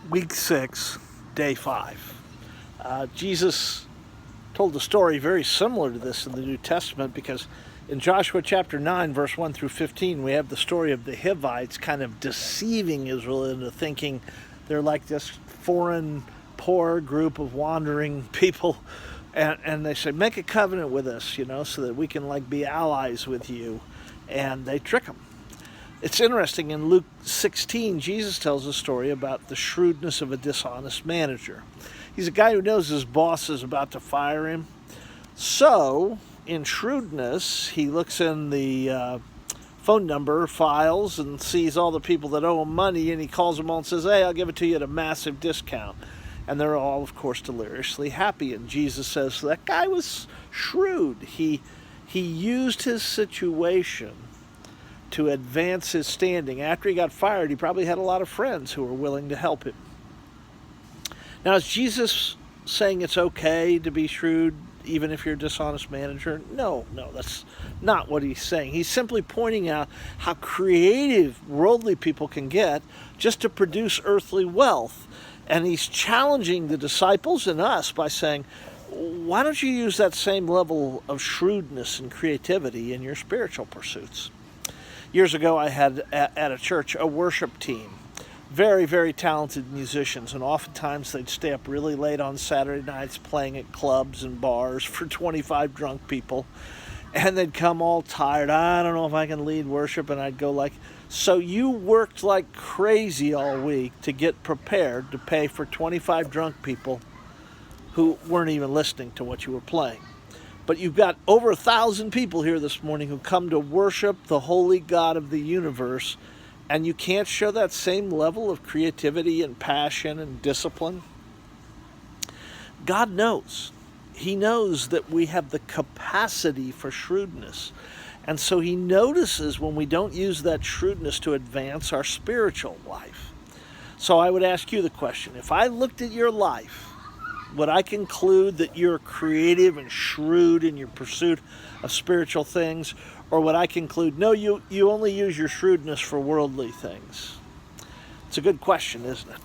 Week 6, day 5. Jesus told a story very similar to this in the New Testament, because in Joshua chapter 9, verse 1 through 15, we have the story of the Hivites kind of deceiving Israel into thinking they're like this foreign, poor group of wandering people. And they say, make a covenant with us, so that we can be allies with you. And they trick them. It's interesting, in Luke 16, Jesus tells a story about the shrewdness of a dishonest manager. He's a guy who knows his boss is about to fire him. So, in shrewdness, he looks in the phone number files and sees all the people that owe him money, and he calls them all and says, hey, I'll give it to you at a massive discount. And they're all, of course, deliriously happy. And Jesus says, that guy was shrewd. He used his situation to advance his standing. After he got fired, he probably had a lot of friends who were willing to help him. Now, is Jesus saying it's okay to be shrewd even if you're a dishonest manager? No, that's not what he's saying. He's simply pointing out how creative worldly people can get just to produce earthly wealth. And he's challenging the disciples and us by saying, why don't you use that same level of shrewdness and creativity in your spiritual pursuits? Years ago, I had at a church a worship team. Very, very talented musicians, and oftentimes they'd stay up really late on Saturday nights playing at clubs and bars for 25 drunk people. And they'd come all tired. I don't know if I can lead worship. And I'd go so you worked like crazy all week to get prepared to pay for 25 drunk people who weren't even listening to what you were playing. But you've got over 1,000 people here this morning who come to worship the holy God of the universe, and you can't show that same level of creativity and passion and discipline. God knows. He knows that we have the capacity for shrewdness. And so he notices when we don't use that shrewdness to advance our spiritual life. So I would ask you the question, if I looked at your life, would I conclude that you're creative and shrewd in your pursuit of spiritual things? Or would I conclude, no, you only use your shrewdness for worldly things? It's a good question, isn't it?